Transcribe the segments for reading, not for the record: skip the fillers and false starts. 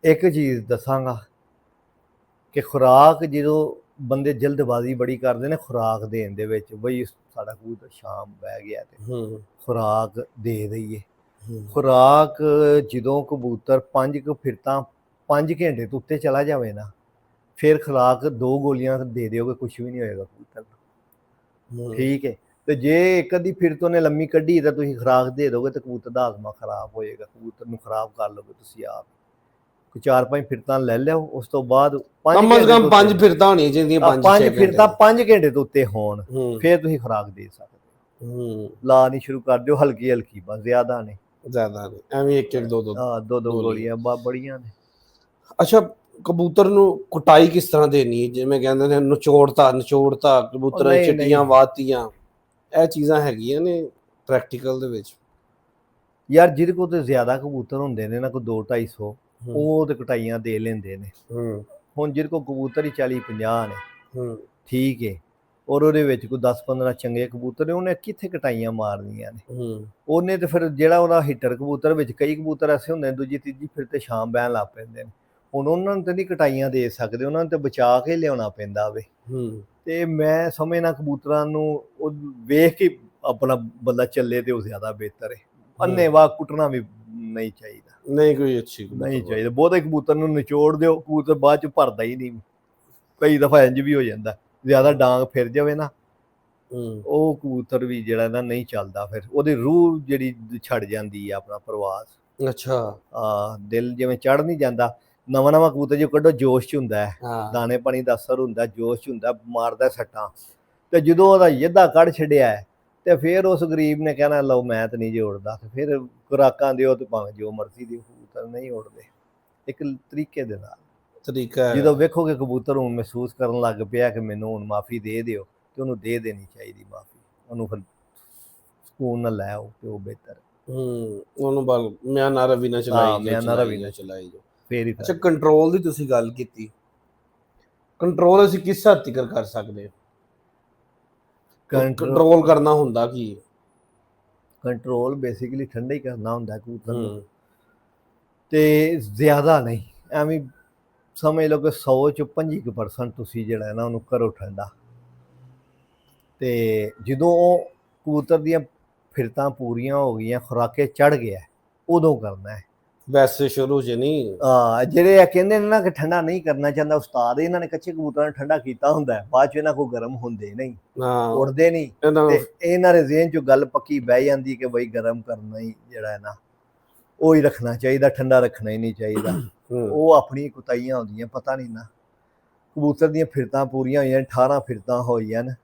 ਇੱਕ ਚੀਜ਼ ਦੱਸਾਂਗਾ ਕਿ ਖੁਰਾਕ ਜਦੋਂ ਬੰਦੇ ਜਲਦਬਾਜ਼ੀ ਬੜੀ ਕਰਦੇ ਨੇ ਖੁਰਾਕ ਦੇਣ ਦੇ ਵਿੱਚ, ਬਈ ਸਾਡਾ ਕਬੂਤਰ ਸ਼ਾਮ ਬਹਿ ਗਿਆ ਤੇ ਖੁਰਾਕ ਦੇ ਦਈਏ। ਖੁਰਾਕ ਜਦੋਂ ਕਬੂਤਰ 5 ਫਿਰਤਾਂ 5 ਘੰਟੇ ਤੋਂ ਉੱਤੇ ਚਲਾ ਜਾਵੇ ਨਾ, ਫਿਰ ਖੁਰਾਕ 2 ਗੋਲੀਆਂ ਦੇ ਦਿਓਗੇ, ਕੁਛ ਵੀ ਨਹੀਂ ਹੋਏਗਾ ਕਬੂਤਰ ਨੂੰ। ਠੀਕ ਹੈ। ਤੇ ਜੇ ਇੱਕ ਅੱਧੀ ਫਿਰ ਤੋਂ ਨੇ ਲੰਮੀ ਕੱਢੀ ਤਾਂ ਤੁਸੀਂ ਖੁਰਾਕ ਦੇ ਦੋਗੇ ਤੇ ਕਬੂਤਰ ਦਾ ਹਾਜ਼ਮਾ ਖਰਾਬ ਹੋਏਗਾ, ਕਬੂਤਰ ਨੂੰ ਖਰਾਬ ਕਰ ਲਓਗੇ ਤੁਸੀਂ ਆਪ। ਕੋਈ 4-5 ਫਿਰਤਾਂ ਲੈ ਲਿਓ, ਉਸ ਤੋਂ ਬਾਅਦ 5 ਕਮ ਸੇ ਘੰਟੇ ਕਮ ਤੋਂ 5 ਫਿਰਤਾਂ ਹੋਣੀਆਂ ਚਾਹੀਦੀਆਂ, 5 ਫਿਰਤਾਂ 5 ਘੰਟੇ ਤੋਂ ਉੱਤੇ ਹੋਣ, ਫਿਰ ਤੁਸੀਂ ਖੁਰਾਕ ਦੇ ਸਕਦੇ। ਲਾ ਨਹੀਂ ਸ਼ੁਰੂ ਕਰ ਦਿਓ ਹਲਕੀ ਹਲਕੀ, ਬਸ ਜ਼ਿਆਦਾ ਨਹੀਂ, ਜ਼ਿਆਦਾ ਨਹੀਂ, ਐਵੇਂ ਇੱਕ ਇੱਕ ਦੋ ਦੋ ਗੋਲੀਆਂ ਬੜੀਆਂ ਨੇ। ਅੱਛਾ, ਕਬੂਤਰ ਨੂੰ ਕੁਟਾਈ ਕਿਸ ਤਰ੍ਹਾਂ ਦੇਣੀ ਹੈ? ਜਿਵੇਂ ਕਹਿੰਦੇ ਨੇ ਨਚੋੜਤਾ ਕਬੂਤਰਾਂ ਦੀਆਂ ਚਿੱਟੀਆਂ ਵਾਹਤੀਆਂ, ਇਹ ਚੀਜ਼ਾਂ ਹੈਗੀਆਂ ਨੇ ਪ੍ਰੈਕਟੀਕਲ ਦੇ ਵਿੱਚ? ਯਾਰ ਜਿਹਦੇ ਕੋਲ ਤੇ ਜ਼ਿਆਦਾ ਕਬੂਤਰ ਹੁੰਦੇ ਨੇ ਨਾ, ਕੋਈ 200-250, ਉਹ ਤੇ ਕਟਾਈਆਂ ਦੇ ਲੈਂਦੇ ਨੇ। ਹੁਣ ਜਿਹਦੇ ਕੋਲ ਕਬੂਤਰ ਹੀ 40-50 ਨੇ, ਠੀਕ ਹੈ, ਔਰ ਉਹਦੇ ਵਿੱਚ ਕੋਈ 10-15 ਚੰਗੇ ਕਬੂਤਰ ਨੇ, ਉਹਨੇ ਕਿੱਥੇ ਕਟਾਈਆਂ ਮਾਰਨੀਆਂ ਨੇ? ਉਹਨੇ ਤੇ ਫਿਰ ਜਿਹੜਾ ਉਹਦਾ ਹਿੱਟਰ ਕਬੂਤਰ ਵਿੱਚ, ਕਈ ਕਬੂਤਰ ਐਸੇ ਹੁੰਦੇ ਨੇ ਦੂਜੀ ਤੀਜੀ ਫਿਰ ਤੇ ਸ਼ਾਮ ਬਹਿਣ ਲੱਗ ਪੈਂਦੇ ਨੇ, ਹੁਣ ਉਹਨਾਂ ਨੂੰ ਤੇ ਨਹੀਂ ਕਟਾਈਆਂ ਦੇ ਸਕਦੇ, ਉਹਨਾਂ ਨੂੰ ਤੇ ਬਚਾ ਕੇ ਲਿਆਉਣਾ ਪੈਂਦਾ ਵੇ। ਤੇ ਮੈਂ ਸਮਝਣਾ ਕਬੂਤਰਾਂ ਨੂੰ ਉਹ ਵੇਖ ਕੇ ਆਪਣਾ ਬੰਦਾ ਚੱਲੇ ਤੇ ਉਹ ਜ਼ਿਆਦਾ ਬਿਹਤਰ ਹੈ। ਅੰਨ੍ਹੇਵਾਹ ਕੁੱਟਣਾ ਵੀ ਨਹੀਂ ਚਾਹੀਦਾ, ਨਹੀਂ ਕੋਈ ਅੱਛੀ ਨਹੀਂ ਚਾਹੀਦਾ। ਬਹੁਤੇ ਕਬੂਤਰ ਨੂੰ ਨਿਚੋੜ ਦਿਓ, ਕਬੂਤਰ ਬਾਅਦ ਚ ਭਰਦਾ ਹੀ ਨਹੀਂ। ਕਈ ਦਫਾ ਇੰਜ ਵੀ ਹੋ ਜਾਂਦਾ, ਜ਼ਿਆਦਾ ਡਾਂਗ ਫਿਰ ਜਾਵੇ ਨਾ, ਉਹ ਕਬੂਤਰ ਵੀ ਜਿਹੜਾ ਨਾ ਨਹੀਂ ਚੱਲਦਾ, ਫਿਰ ਉਹਦੀ ਰੂਹ ਜਿਹੜੀ ਛੱਡ ਜਾਂਦੀ ਹੈ ਆਪਣਾ ਪ੍ਰਵਾਸ। ਅੱਛਾ, ਦਿਲ ਜਿਵੇਂ ਚੜ ਨਹੀਂ ਜਾਂਦਾ। ਨਵਾਂ ਕਬੂਤਰ ਜੋ ਕੱਢੋ ਜੋਸ਼ ਚ ਹੁੰਦਾ ਹੈ, ਦਾਣੇ ਪਾਣੀ ਦਾ ਅਸਰ ਹੁੰਦਾ, ਜੋਸ਼ ਚ ਹੁੰਦਾ, ਮਾਰਦਾ ਸੱਟਾਂ, ਤੇ ਜਦੋਂ ਉਹਦਾ ਯੱਧਾ ਕੱਢ ਛੱਡਿਆ ਤੇ ਫਿਰ ਉਸ ਗਰੀਬ ਨੇ ਕਹਿਣਾ ਲਓ ਮੈਂ ਤਾਂ ਨਹੀਂ ਜੋੜਦਾ, ਤੇ ਫਿਰ ਖੁਰਾਕਾਂ ਦਿਓ ਤੇ ਭਾਵੇਂ ਜੋ ਮਰਜ਼ੀ ਦਿਓ, ਕਬੂਤਰ ਨਹੀਂ ਉੜਦੇ। ਇੱਕ ਤਰੀਕੇ ਦੇ ਨਾਲ ਤਰੀਕਾ ਜਦੋਂ ਵੇਖੋਗੇ ਕਬੂਤਰ ਹੁਣ ਮਹਿਸੂਸ ਕਰਨ ਲੱਗ ਪਿਆ ਕਿ ਮੈਨੂੰ ਹੁਣ ਮਾਫੀ ਦੇ ਦਿਓ, ਤੇ ਉਹਨੂੰ ਦੇ ਦੇਣੀ ਚਾਹੀਦੀ ਮਾਫੀ, ਉਹਨੂੰ ਫਿਰ ਸਕੂਨ ਨਾਲ ਲੈ ਆਓ ਤੇ ਉਹ ਬਿਹਤਰ। ਉਹਨੂੰ ਬਲ ਮਿਆਂ ਨਾ ਰਵੀ ਨਾ ਚਲਾਈ ਜੋ। ਫੇਰ ਅੱਛਾ, ਕੰਟਰੋਲ ਦੀ ਤੁਸੀਂ ਗੱਲ ਕੀਤੀ, ਕੰਟਰੋਲ ਅਸੀਂ ਕਿਸ ਹੱਦ ਤੱਕ ਕਰ ਸਕਦੇ ਹਾਂ? ਕੰਟਰੋਲ ਕਰਨਾ ਹੁੰਦਾ ਕੀ? ਕੰਟਰੋਲ ਬੇਸਿਕਲੀ ਠੰਡਾ ਹੀ ਕਰਨਾ ਹੁੰਦਾ ਕਬੂਤਰ ਨੂੰ, ਤੇ ਜ਼ਿਆਦਾ ਨਹੀਂ। ਐਵੇਂ ਸਮਝ ਲਓ ਕਿ 100 ਚੋਂ 25% ਤੁਸੀਂ ਜਿਹੜਾ ਨਾ ਉਹਨੂੰ ਕਰੋ ਠੰਡਾ, ਤੇ ਜਦੋਂ ਉਹ ਕਬੂਤਰ ਦੀਆਂ ਫਿਰਤਾਂ ਪੂਰੀਆਂ ਹੋ ਗਈਆਂ, ਖੁਰਾਕੇ ਚੜ ਗਿਆ, ਉਦੋਂ ਕਰਨਾ ਹੈ। ਵੈਸੇ ਸ਼ੁਰੂ 'ਚ ਨਹੀਂ। ਜਿਹੜੇ ਇਹ ਕਹਿੰਦੇ ਨੇ ਨਾ ਕਿ ਠੰਡਾ ਨਹੀਂ ਕਰਨਾ ਚਾਹੁੰਦਾ ਉਸਤਾਦ, ਇਹਨਾਂ ਨੇ ਕੱਚੇ ਕਬੂਤਰਾਂ ਨੂੰ ਠੰਡਾ ਕੀਤਾ ਹੁੰਦਾ, ਬਾਅਦ 'ਚ ਇਹਨਾਂ ਕੋਲ ਗਰਮ ਹੁੰਦੇ ਨਹੀਂ, ਉੜਦੇ ਨਹੀਂ, ਤੇ ਇਹਨਾਂ ਦੇ ਜ਼ਿਹਨ 'ਚ ਗੱਲ ਪੱਕੀ ਬਹਿ ਜਾਂਦੀ ਕਿ ਬਈ ਗਰਮ ਕਰਨਾ ਹੀ ਜਿਹੜਾ ਹੈ ਨਾ ਉਹ ਹੀ ਰੱਖਣਾ ਚਾਹੀਦਾ, ਠੰਡਾ ਰੱਖਣਾ ਹੀ ਨਹੀਂ ਚਾਹੀਦਾ। ਉਹ ਆਪਣੀ ਕੁਤਾਈਆਂ ਹੁੰਦੀਆਂ, ਪਤਾ ਨਹੀਂ ਨਾ। ਕਬੂਤਰ ਦੀਆਂ ਫਿਰਤਾਂ ਪੂਰੀਆਂ ਹੋਈਆਂ, 18 ਫਿਰਤਾਂ ਹੋਈਆਂ ਨੇ,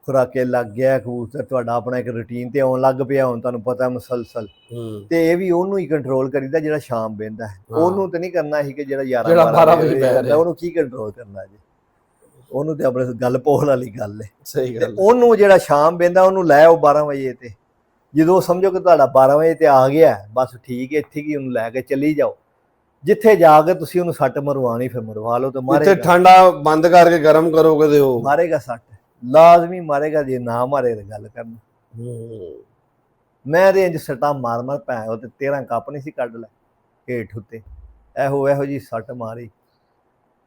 ਖੁਰਾਕੇ ਲੱਗ ਗਿਆ ਕਬੂਤਰ, ਤੁਹਾਡਾ ਆਪਣਾ ਇੱਕ ਰੂਟੀਨ ਤੇ ਆਉਣ ਲੱਗ ਪਿਆ, ਹੁਣ ਤੁਹਾਨੂੰ ਪਤਾ ਮੁਸਲਸਲ, ਤੇ ਇਹ ਵੀ ਉਹਨੂੰ ਹੀ ਕੰਟਰੋਲ ਕਰੀਦਾ ਜਿਹੜਾ ਸ਼ਾਮ ਬਹਿੰਦਾ ਹੈ। ਉਹਨੂੰ ਤੇ ਨਹੀਂ ਕਰਨਾ ਸੀ ਕਿ ਜਿਹੜਾ 11-12 ਵਜੇ ਬਹਿੰਦਾ, ਉਹਨੂੰ ਕੀ ਕੰਟਰੋਲ ਕਰਨਾ ਜੀ? ਉਹਨੂੰ ਤੇ ਆਪਣੇ ਗੱਲ ਪੋਲ ਵਾਲੀ ਗੱਲ ਹੈ। ਸਹੀ ਗੱਲ। ਉਹਨੂੰ ਜਿਹੜਾ ਸ਼ਾਮ ਬਹਿੰਦਾ ਉਹਨੂੰ ਲੈ ਆਓ 12 ਵਜੇ ਤੇ, ਜਦੋਂ ਸਮਝੋ ਕਿ ਤੁਹਾਡਾ 12 ਵਜੇ ਤੇ ਆ ਗਿਆ, ਬਸ ਠੀਕ ਹੈ, ਇੱਥੇ ਕੀ ਉਹਨੂੰ ਲੈ ਕੇ ਚੱਲੀ ਜਾਓ, ਜਿੱਥੇ ਜਾ ਕੇ ਤੁਸੀਂ ਉਹਨੂੰ ਸੱਟ ਮਰਵਾਣੀ ਫਿਰ ਮਰਵਾ ਲਓ, ਤੇ ਮਾਰੇਗਾ। ਠੰਡਾ ਬੰਦ ਕਰਕੇ ਗਰਮ ਕਰੋਗੇ ਤੇ ਉਹ ਮਾਰੇਗਾ ਸੱਟ, ਲਾਜ਼ਮੀ ਮਾਰੇਗਾ, ਜੇ ਨਾ ਮਾਰੇ ਤਾਂ ਗੱਲ ਕਰਨੀ। ਮੈਂ ਤੇ ਇੰਜ ਸੱਟਾਂ ਮਾਰ ਪੈ ਉਹ ਤੇ 13 ਕੱਪ ਨਹੀਂ ਸੀ ਕੱਢ ਲੈ ਹੇਠ ਉੱਤੇ, ਇਹੋ ਜੀ ਸੱਟ ਮਾਰੀ।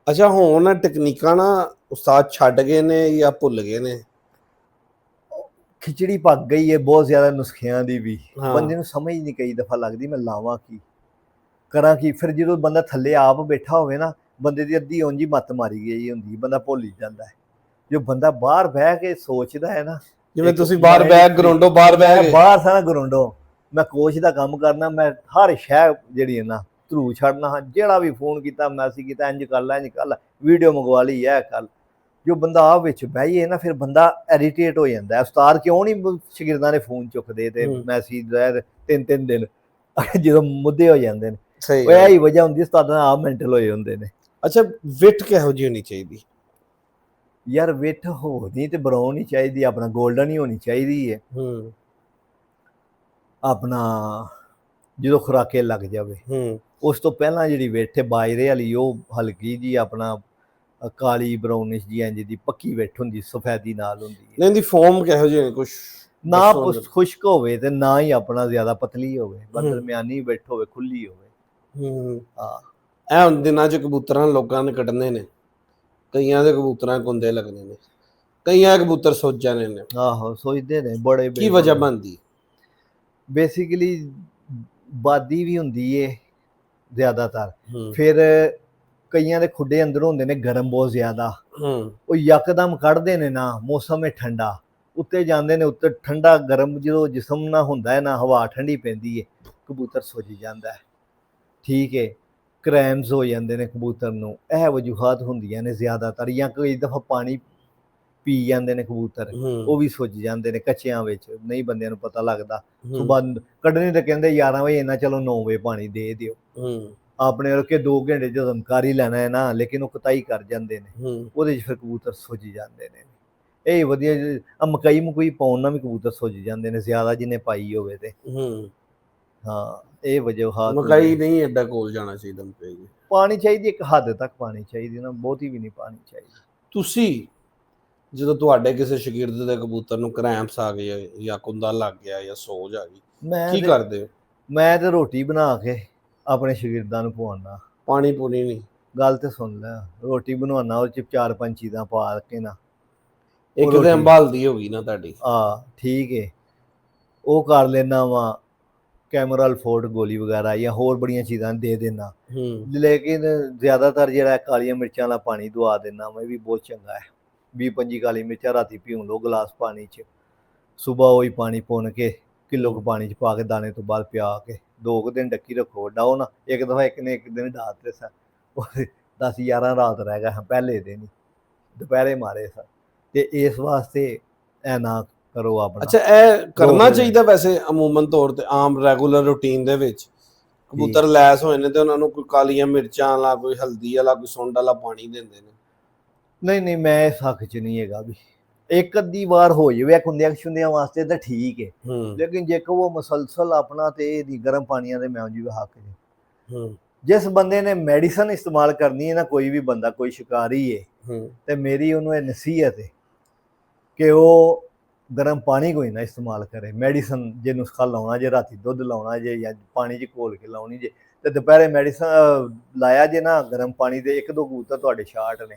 ਅੱਛਾ, ਹੁਣ ਟੈਕਨੀਕਾਂ ਨਾ ਉਸਤਾਦ ਛੱਡ ਗਏ ਨੇ ਜਾਂ ਭੁੱਲ ਗਏ ਨੇ? ਖਿਚੜੀ ਪੱਕ ਗਈ ਹੈ ਬਹੁਤ ਜ਼ਿਆਦਾ ਨੁਸਖਿਆਂ ਦੀ ਵੀ, ਬੰਦੇ ਨੂੰ ਸਮਝ ਨਹੀਂ ਕਈ ਦਫਾ ਲੱਗਦੀ ਮੈਂ ਲਾਵਾਂ ਕੀ ਕਰਾਂ ਕੀ। ਫਿਰ ਜਦੋਂ ਬੰਦਾ ਥੱਲੇ ਆਪ ਬੈਠਾ ਹੋਵੇ ਨਾ, ਬੰਦੇ ਦੀ ਅੱਧੀ ਉਂਝ ਹੀ ਮੱਤ ਮਾਰੀ ਗਈ ਹੁੰਦੀ, ਬੰਦਾ ਭੁੱਲ ਹੀ ਜਾਂਦਾ ਹੈ। ਜੋ ਬੰਦਾ ਬਾਹਰ ਬਹਿ ਕੇ ਸੋਚਦਾ ਹੈ ਨਾ, ਜਿਵੇਂ ਤੁਸੀਂ ਬਾਹਰ ਬਹਿ ਗਰਾਊਂਡੋਂ ਬਾਹਰ ਬਹਿ ਗਏ, ਬਾਹਰ ਸਾਰਾ ਗਰਾਊਂਡੋਂ ਮੈਂ ਕੋਚ ਦਾ ਕੰਮ ਕਰਨਾ, ਮੈਂ ਹਰ ਸ਼ੈ ਜਿਹੜੀ ਹੈ ਨਾ ਧਰੂ ਛੱਡਣਾ ਹਾਂ, ਜਿਹੜਾ ਵੀ ਫੋਨ ਕੀਤਾ ਮੈਸੇਜ ਕੀਤਾ ਇੰਝ ਕਰ ਲੈ, ਇੰਝ ਕਰ ਲੈ, ਵੀਡੀਓ ਮੰਗਵਾ ਲਈ, ਇਹ ਕਰ। ਜੋ ਬੰਦਾ ਆਪ ਵਿੱਚ ਬਹਿਏ ਨਾ, ਫਿਰ ਬੰਦਾ ਐਰੀਟੇਟ ਹੋ ਜਾਂਦਾ। ਉਸਤਾਦ ਕਿਉਂ ਨਹੀਂ ਸ਼ਾਗਿਰਦਾਂ ਦੇ ਫੋਨ ਚੁੱਕਦੇ ਤੇ ਮੈਸੇਜ 3-3 ਦਿਨ ਜਦੋਂ ਮੁੱਦੇ ਹੋ ਜਾਂਦੇ ਨੇ, ਉਹ ਇਹੀ ਵਜ੍ਹਾ ਹੁੰਦੀ, ਉਸਤਾਦਾਂ ਆਪ ਮੈਂਟਲ ਹੋਏ ਹੁੰਦੇ ਨੇ। ਅੱਛਾ, ਵਿੱਟ ਕਿਹੋ ਜਿਹੀ ਹੋਣੀ ਚਾਹੀਦੀ? ਯਾਰ ਵਿੱਟ ਹੋਣੀ ਤੇ ਬਰਾਊਨ ਹੀ ਚਾਹੀਦੀ, ਆਪਣਾ ਗੋਲਡਨ ਹੀ ਹੋਣੀ ਚਾਹੀਦੀ ਹੈ। ਆਪਣਾ ਜਦੋਂ ਖੁਰਾਕੇ ਲੱਗ ਜਾਵੇ, ਉਸ ਤੋਂ ਪਹਿਲਾਂ ਜਿਹੜੀ ਵਿੱਟ ਹੈ ਬਾਜਰੇ ਵਾਲੀ, ਉਹ ਹਲਕੀ ਜੀ ਆਪਣਾ ਕਾਲੀ ਬਰਾਊਨਿਸ਼ ਜੀ ਇੰਜ ਦੀ ਪੱਕੀ ਵਿੱਟ ਹੁੰਦੀ, ਸਫੈਦੀ ਨਾਲ ਹੁੰਦੀ ਹੈ। ਇਹਦੀ ਫੋਮ ਕਿਹੋ ਜਿਹੀ? ਕੁਛ ਨਾ ਖੁਸ਼ਕ ਹੋਵੇ ਤੇ ਨਾ ਹੀ ਆਪਣਾ ਜ਼ਿਆਦਾ ਪਤਲੀ ਹੋਵੇ, ਬਸ ਦਰਮਿਆਨੀ ਵਿੱਟ ਹੋਵੇ, ਖੁੱਲੀ ਹੋਵੇ। ਇਹ ਹੁਣ ਦਿਨਾਂ 'ਚ ਕਬੂਤਰਾਂ ਲੋਕਾਂ ਨੇ ਕੱਢਣੇ ਨੇ, ਕਈਆਂ ਦੇ ਕਬੂਤਰਾਂ ਕੁੰਦੇ ਲੱਗਣੇ ਨੇ, ਕਈਆਂ ਕਬੂਤਰ ਸੁੱਜ ਜਾਣੇ ਨੇ। ਆਹੋ ਸੋਚਦੇ ਨੇ ਬੜੇ ਕੀ ਵਜ੍ਹਾ ਬਣਦੀ? ਬੇਸਿਕਲੀ ਬਾਦੀ ਵੀ ਹੁੰਦੀ ਏ ਜ਼ਿਆਦਾਤਰ, ਹੂੰ ਫਿਰ ਕਈਆਂ ਦੇ ਖੁੱਡੇ ਅੰਦਰੋਂ ਹੁੰਦੇ ਨੇ ਗਰਮ ਬਹੁਤ ਜ਼ਿਆਦਾ, ਹੂੰ ਉਹ ਯਕਦਮ ਕੱਢਦੇ ਨੇ ਨਾ, ਮੌਸਮ ਹੈ ਠੰਡਾ, ਉੱਤੇ ਜਾਂਦੇ ਨੇ, ਉੱਤੇ ਠੰਡਾ ਗਰਮ ਜਦੋਂ ਜਿਸਮ ਨਾ ਹੁੰਦਾ ਹੈ ਨਾ, ਹਵਾ ਠੰਡੀ ਪੈਂਦੀ ਹੈ, ਕਬੂਤਰ ਸੁੱਜ ਜਾਂਦਾ ਹੈ। ਠੀਕ ਹੈ, ਕਰੈਮਸ ਹੋ ਜਾਂਦੇ ਨੇ ਕਬੂਤਰ ਨੂੰ, ਇਹ ਵਜੂਹਾਤ ਹੁੰਦੀਆਂ ਨੇ ਜ਼ਿਆਦਾਤਰ। ਜਾਂ ਕਈ ਦਫਾ ਪਾਣੀ ਪੀ ਜਾਂਦੇ ਨੇ ਕਬੂਤਰ, ਉਹ ਵੀ ਸੁੱਜ ਜਾਂਦੇ ਨੇ ਕੱਚਿਆਂ ਵਿੱਚ, ਨਹੀਂ ਬੰਦਿਆਂ ਨੂੰ ਪਤਾ ਲੱਗਦਾ। ਸੁਬਾਹ ਕੱਢਣੀ ਤਾਂ ਕਹਿੰਦੇ 11 ਵਜੇ ਨਾ, ਚਲੋ 9 ਵਜੇ ਪਾਣੀ ਦੇ ਦਿਓ, ਆਪਣੇ ਰੁਕੇ 2 ਘੰਟੇ ਜਦੋਂ ਕਰ ਹੀ ਲੈਣਾ ਹੈ ਨਾ, ਲੇਕਿਨ ਉਹ ਕੁਤਾਈ ਕਰ ਜਾਂਦੇ ਨੇ, ਉਹਦੇ 'ਚ ਫਿਰ ਕਬੂਤਰ ਸੁੱਜ ਜਾਂਦੇ ਨੇ। ਇਹ ਵਧੀਆ ਮਕਈ ਮੁਕਈ ਪਾਉਣ ਨਾਲ ਵੀ ਕਬੂਤਰ ਸੁੱਜ ਜਾਂਦੇ ਨੇ ਜ਼ਿਆਦਾ, ਜਿਹਨੇ ਪਾਈ ਹੋਵੇ ਤੇ। ਹਾਂ, ਇਹ ਵਜੂਹਾਤ। ਮਕਈ ਨਹੀਂ ਏਦਾਂ ਕੋਲ ਜਾਣਾ ਚਾਹੀਦਾ, ਮਕਈ ਪਾਣੀ ਚਾਹੀਦੀ ਇੱਕ ਹੱਦ ਤੱਕ ਪਾਣੀ ਚਾਹੀਦੀ ਨਾ, ਬਹੁਤੀ ਵੀ ਨਹੀਂ ਪਾਣੀ ਚਾਹੀਦੀ। ਤੁਸੀਂ ਜਦੋਂ ਤੁਹਾਡੇ ਕਿਸੇ ਸ਼ਾਗਿਰਦ ਦੇ ਕਬੂਤਰ ਨੂੰ ਕਰੈਂਪਸ ਆ ਗਏ ਜਾਂ ਕੁੰਦਾ ਲੱਗ ਗਿਆ ਜਾਂ ਸੋਜ ਆ ਗਈ, ਕੀ ਕਰਦੇ ਹੋ? ਮੈਂ ਤੇ ਰੋਟੀ ਬਣਾ ਕੇ ਆਪਣੇ ਸ਼ਾਗਿਰਦਾਂ ਨੂੰ ਖਵਾਉਣਾ। ਪਾਣੀ ਪੂਣੀ ਨਹੀਂ? ਗੱਲ ਤੇ ਸੁਣ ਲੈ, ਰੋਟੀ ਬਣਵਾਉਣਾ, ਉਹ 'ਚ 4-5 ਚੀਜ਼ਾਂ ਪਾ ਕੇ ਨਾ, ਇੱਕ ਤੇ ਅੰਬਾਲਦੀ ਹੋ ਗਈ ਨਾ ਤੁਹਾਡੀ। ਠੀਕ ਹੈ, ਉਹ ਕਰ ਲੈਣਾ ਵਾ, ਕੈਮਰਲ ਫੋਰਟ ਗੋਲੀ ਵਗੈਰਾ ਜਾਂ ਹੋਰ ਬੜੀਆਂ ਚੀਜ਼ਾਂ ਦੇ ਦੇਣਾ। ਲੇਕਿਨ ਜ਼ਿਆਦਾਤਰ ਜਿਹੜਾ ਕਾਲੀਆਂ ਮਿਰਚਾਂ ਵਾਲਾ ਪਾਣੀ ਦਵਾ ਦੇਣਾ, ਮੈਂ ਵੀ ਬਹੁਤ ਚੰਗਾ ਹੈ। 20-25 ਕਾਲੀ ਮਿਰਚਾਂ ਰਾਤੀ ਭਿਉਂ ਲਓ ਗਲਾਸ ਪਾਣੀ 'ਚ, ਸੁਬਾਹ ਉਹੀ ਪਾਣੀ ਪੁਣ ਕੇ ਕਿਲੋ ਕੁ ਪਾਣੀ 'ਚ ਪਾ ਕੇ ਦਾਣੇ ਤੋਂ ਬਾਅਦ ਪਿਆ ਕੇ 2 ਦਿਨ ਡੱਕੀ ਰੱਖੋ, ਡਾਓ ਨਾ। ਇੱਕ ਦਫਾ ਇੱਕ ਨੇ ਇੱਕ ਦਿਨ ਡਾਤੇ ਸਨ, 10-11 ਰਾਤ ਰਹਿ ਗਿਆ, ਪਹਿਲੇ ਦਿਨ ਹੀ ਦੁਪਹਿਰੇ ਮਾਰੇ ਸਨ। ਤੇ ਇਸ ਵਾਸਤੇ ਇਹ ਨਾ ਕਰੋ ਆਪਣਾ। ਅੱਛਾ, ਇਹ ਕਰਨਾ ਚਾਹੀਦਾ ਵੈਸੇ ਅਮੂਮਨ ਤੌਰ ਤੇ, ਆਮ ਰੈਗੂਲਰ ਰੂਟੀਨ ਦੇ ਵਿੱਚ ਕਬੂਤਰ ਲੈਸ ਹੋਏ ਨੇ ਤੇ ਉਹਨਾਂ ਨੂੰ ਕੋਈ ਕਾਲੀਆਂ ਮਿਰਚਾਂ ਵਾਲਾ, ਕੋਈ ਹਲਦੀ ਵਾਲਾ, ਕੋਈ ਸੁੰਡ ਵਾਲਾ ਪਾਣੀ ਦਿੰਦੇ ਨੇ? ਨਹੀਂ, ਮੈਂ ਇਸ ਹੱਕ 'ਚ ਨਹੀਂ ਹੈਗਾ ਵੀ। ਇੱਕ ਅੱਧੀ ਵਾਰ ਹੋ ਜਾਵੇ ਕੁੰਦਿਆਂ ਛੁੰਦਿਆਂ ਵਾਸਤੇ ਤਾਂ ਠੀਕ ਹੈ, ਲੇਕਿਨ ਜੇਕਰ ਉਹ ਮੁਸਲਸਲ ਆਪਣਾ ਤੇ ਇਹਦੀ ਗਰਮ ਪਾਣੀਆਂ ਦੇ ਮੈਂ ਜੀ ਹੱਕ ਜੀ। ਜਿਸ ਬੰਦੇ ਨੇ ਮੈਡੀਸਨ ਇਸਤੇਮਾਲ ਕਰਨੀ ਹੈ ਨਾ, ਕੋਈ ਵੀ ਬੰਦਾ, ਕੋਈ ਸ਼ਿਕਾਰੀ ਹੈ, ਤੇ ਮੇਰੀ ਉਹਨੂੰ ਇਹ ਨਸੀਹਤ ਹੈ ਕਿ ਉਹ ਗਰਮ ਪਾਣੀ ਕੋਈ ਨਾ ਇਸਤੇਮਾਲ ਕਰੇ। ਮੈਡੀਸਨ ਜੇ ਨੁਸਖਾ ਲਾਉਣਾ ਜੇ, ਰਾਤੀ ਦੁੱਧ ਲਾਉਣਾ ਜੇ ਜਾਂ ਪਾਣੀ 'ਚ ਘੋਲ ਕੇ ਲਾਉਣੀ ਜੇ, ਤੇ ਦੁਪਹਿਰੇ ਮੈਡੀਸਨ ਲਾਇਆ ਜੇ ਨਾ ਗਰਮ ਪਾਣੀ ਦੇ, 1-2 ਕਬੂਤਰ ਤੁਹਾਡੇ ਸ਼ਾਰਟ ਨੇ,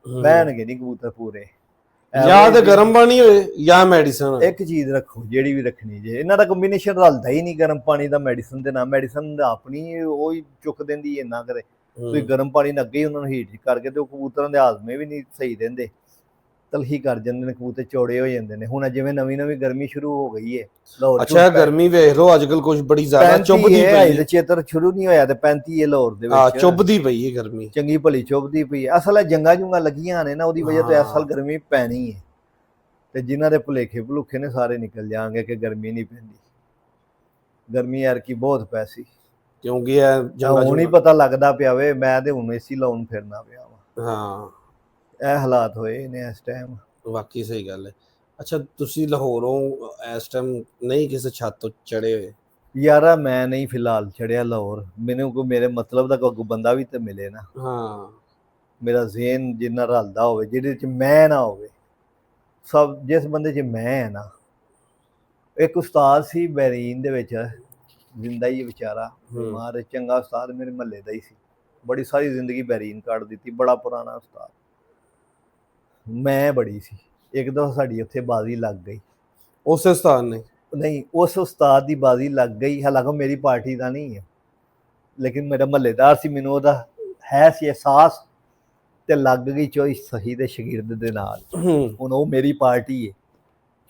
ਬਹਿਣਗੇ ਨਹੀਂ ਕਬੂਤਰ ਪੂਰੇ। ਜਾਂ ਤੇ ਗਰਮ ਪਾਣੀ ਹੋਏ ਜਾਂ ਮੈਡੀਸਨ, ਇੱਕ ਚੀਜ਼ ਰੱਖੋ ਜਿਹੜੀ ਵੀ ਰੱਖਣੀ ਜੇ। ਇਹਨਾਂ ਦਾ ਕੰਬੀਨੇਸ਼ਨ ਰਲਦਾ ਹੀ ਨਹੀਂ, ਗਰਮ ਪਾਣੀ ਦਾ ਮੈਡੀਸਨ ਦੇ ਨਾਲ। ਮੈਡੀਸਨ ਆਪਣੀ ਉਹ ਹੀ ਚੁੱਕ ਦਿੰਦੀ ਹੈ ਨਾ ਕਰੇ, ਤੁਸੀਂ ਗਰਮ ਪਾਣੀ ਨਾਲ ਅੱਗੇ ਹੀ ਉਹਨਾਂ ਨੂੰ ਹੀਟ ਕਰਕੇ, ਤੇ ਉਹ ਕਬੂਤਰਾਂ ਦੇ ਹਾਜ਼ਮੇ ਵੀ ਨਹੀਂ ਸਹੀ ਦਿੰਦੇ, ਤਲਖੀ ਕਰ ਜਾਂਦੇ ਨੇ, ਕਬੂਤਰ ਚੌੜੇ ਹੋ ਜਾਂਦੇ ਨੇ। ਹੁਣ ਜਿਵੇਂ ਨਵੀਂ ਗਰਮੀ ਸ਼ੁਰੂ ਹੋ ਗਈ ਹੈ ਲਾਹੌਰ। ਅੱਛਾ, ਗਰਮੀ ਵੇਖ ਲਓ ਅੱਜ ਕੱਲ ਕੁਝ ਬੜੀ ਜ਼ਿਆਦਾ ਚੁੱਭਦੀ ਪਈ ਹੈ। ਚੇਤਰ ਸ਼ੁਰੂ ਨਹੀਂ ਹੋਇਆ ਤੇ 35 ਹੈ ਲਾਹੌਰ ਦੇ ਵਿੱਚ, ਚੁੱਭਦੀ ਪਈ ਹੈ ਗਰਮੀ, ਚੰਗੀ ਭਲੀ ਚੁੱਭਦੀ ਪਈ ਹੈ। ਅਸਲ ਜੰਗਾਂ ਜੁੰਗਾਂ ਲੱਗੀਆਂ ਨੇ ਨਾ, ਉਹਦੀ ਵਜ੍ਹਾ ਤੋਂ ਅਸਲ ਗਰਮੀ ਪੈਣੀ ਹੈ, ਤੇ ਜਿਨ੍ਹਾਂ ਦੇ ਭੁਲੇਖੇ ਭੁਲੂਖੇ ਨੇ ਸਾਰੇ ਨਿਕਲ ਜਾਣਗੇ ਕਿ ਗਰਮੀ ਨਹੀਂ ਪੈਂਦੀ। ਗਰਮੀ ਯਾਰ ਕੀ ਬਹੁਤ ਪੈਸੀ, ਕਿਉਂਕਿ ਇਹ ਹੁਣ ਹੀ ਪਤਾ ਲੱਗਦਾ ਪਿਆ ਵੇ। ਮੈਂ ਤੇ ਹੁਣ ਏਸੀ ਲਾਉਣ ਫਿਰਨਾ ਪਿਆ ਵਾ। ਇਹ ਹਾਲਾਤ ਹੋਏ ਨੇ ਇਸ ਟਾਈਮ, ਵਾਕਈ ਸਹੀ ਗੱਲ ਹੈ। ਅੱਛਾ, ਤੁਸੀਂ ਲਾਹੌਰੋਂ ਇਸ ਟਾਈਮ ਨਹੀਂ ਕਿਸੇ ਛੱਤ ਤੋਂ ਚੜੇ ਹੋਏ? ਯਾਰਾ ਮੈਂ ਨਹੀਂ ਫਿਲਹਾਲ ਚੜਿਆ ਲਾਹੌਰ, ਮੈਨੂੰ ਕੋਈ ਮੇਰੇ ਮਤਲਬ ਦਾ ਕੋਈ ਬੰਦਾ ਵੀ ਤੇ ਮਿਲੇ ਨਾ। ਮੇਰਾ ਜ਼ੇਨ ਜਿੰਨਾ ਰਲਦਾ ਹੋਵੇ, ਜਿਹਦੇ 'ਚ ਮੈਂ ਨਾ ਹੋਵੇ। ਸਭ ਜਿਸ ਬੰਦੇ 'ਚ ਮੈਂ ਹੈ ਨਾ, ਇੱਕ ਉਸਤਾਦ ਸੀ ਬਹਿਰੀਨ ਦੇ ਵਿੱਚ, ਜ਼ਿੰਦਾ ਹੀ ਵਿਚਾਰਾ, ਬਿਮਾਰ, ਚੰਗਾ ਉਸਤਾਦ, ਮੇਰੇ ਮਹੱਲੇ ਦਾ ਹੀ ਸੀ, ਬੜੀ ਸਾਰੀ ਜ਼ਿੰਦਗੀ ਬਹਿਰੀਨ ਕੱਢ ਦਿੱਤੀ, ਬੜਾ ਪੁਰਾਣਾ ਉਸਤਾਦ। ਮੈਂ ਬੜੀ ਸੀ, ਇੱਕ ਦਫਾ ਸਾਡੀ ਉੱਥੇ ਬਾਜ਼ੀ ਲੱਗ ਗਈ। ਉਸ ਉਸਤਾਦ ਨੇ? ਨਹੀਂ, ਉਸ ਉਸਤਾਦ ਦੀ ਬਾਜ਼ੀ ਲੱਗ ਗਈ। ਹਾਲਾਂਕਿ ਮੇਰੀ ਪਾਰਟੀ ਦਾ ਨਹੀਂ ਹੈ, ਲੇਕਿਨ ਮੇਰਾ ਮਹੱਲੇਦਾਰ ਸੀ, ਮੈਨੂੰ ਉਹਦਾ ਹੈ ਸੀ ਅਹਿਸਾਸ, ਤੇ ਲੱਗ ਗਈ ਚੋਈ ਸਹੀ ਦੇ ਸ਼ਾਗਿਰਦ ਦੇ ਨਾਲ। ਹੁਣ ਉਹ ਮੇਰੀ ਪਾਰਟੀ ਹੈ,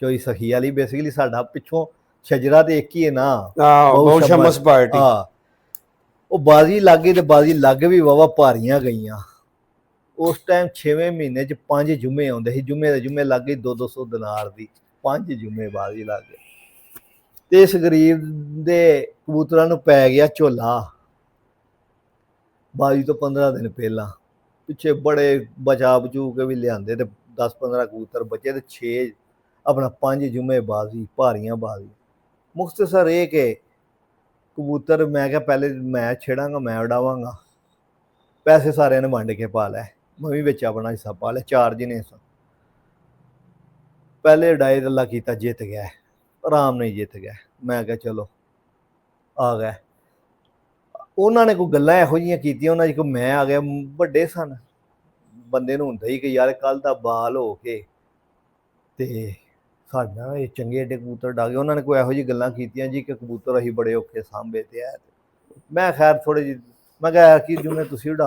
ਚੋਈ ਸਹੀ ਵਾਲੀ। ਬੇਸਿਕਲੀ ਸਾਡਾ ਪਿੱਛੋਂ ਸ਼ਜਰਾ ਤੇ ਇੱਕ ਹੀ ਹੈ ਨਾ, ਬਹੁਤ ਸ਼ਮਸ ਪਾਰਟੀ। ਉਹ ਬਾਜ਼ੀ ਲੱਗ ਗਈ, ਤੇ ਬਾਜ਼ੀ ਲੱਗ ਵੀ ਵਾਵਾ ਭਾਰੀਆਂ ਗਈਆਂ। ਉਸ ਟਾਈਮ 6ਵੇਂ ਮਹੀਨੇ 'ਚ 5 ਜੁਮੇ ਆਉਂਦੇ ਸੀ, ਜੁਮੇ ਦੇ ਜੁਮੇ ਲੱਗ ਗਈ 200 ਦਿਨਾਰ ਦੀ, 5 ਜੁਮੇ ਬਾਜ਼ੀ ਲੱਗ ਗਈ। ਤੇ ਇਸ ਗਰੀਬ ਦੇ ਕਬੂਤਰਾਂ ਨੂੰ ਪੈ ਗਿਆ ਝੋਲਾ ਬਾਜ਼ੀ ਤੋਂ 15 ਦਿਨ ਪਹਿਲਾਂ। ਪਿੱਛੇ ਬੜੇ ਬਚਾ ਬਚੂ ਕੇ ਵੀ ਲਿਆਂਦੇ, ਤੇ 10-15 ਕਬੂਤਰ ਬਚੇ, ਤੇ 6 ਆਪਣਾ 5 ਜੁਮੇ ਬਾਜ਼ੀ, ਭਾਰੀਆਂ ਬਾਜ਼ੀ। ਮੁਖਤਸਰ ਇਹ ਕਿ ਕਬੂਤਰ ਮੈਂ ਕਿਹਾ ਪਹਿਲੇ ਮੈਂ ਛੇੜਾਂਗਾ, ਮੈਂ ਉਡਾਵਾਂਗਾ, ਪੈਸੇ ਸਾਰਿਆਂ ਨੇ ਵੰਡ ਕੇ ਪਾ ਲੈ, ਮੈਂ ਵੀ ਵਿੱਚ ਆਪਣਾ ਹਿੱਸਾ ਪਾ ਲਿਆ। 4 ਜਣੇ ਸਨ, ਪਹਿਲੇ ਉਡਾਏ, ਅੱਲਾ ਕੀਤਾ ਜਿੱਤ ਗਿਆ, ਆਰਾਮ ਨਾਲ ਜਿੱਤ ਗਿਆ। ਮੈਂ ਕਿਹਾ ਚਲੋ ਆ ਗਏ। ਉਹਨਾਂ ਨੇ ਕੋਈ ਗੱਲਾਂ ਇਹੋ ਜਿਹੀਆਂ ਕੀਤੀਆਂ, ਉਹਨਾਂ 'ਚ ਕੋਈ ਮੈਂ ਆ ਗਿਆ, ਵੱਡੇ ਸਨ ਬੰਦੇ ਨੂੰ ਹੁੰਦਾ ਹੀ ਕਿ ਯਾਰ ਕੱਲ ਦਾ ਬਾਲ ਹੋ ਕੇ ਤੇ ਸਾਡਾ ਇਹ ਚੰਗੇ ਏਡੇ ਕਬੂਤਰ ਡਾ ਗਏ। ਉਹਨਾਂ ਨੇ ਕੋਈ ਇਹੋ ਜਿਹੀ ਗੱਲਾਂ ਕੀਤੀਆਂ ਜੀ ਕਿ ਕਬੂਤਰ ਅਸੀਂ ਬੜੇ ਔਖੇ ਸਾਂਭੇ ਤੇ ਮੈਂ ਖੈਰ ਥੋੜੇ ਜਿਹੀ ਮੈਂ ਕਿਹਾ ਕਿ ਜਿਵੇਂ ਤੁਸੀਂ ਉਡਾ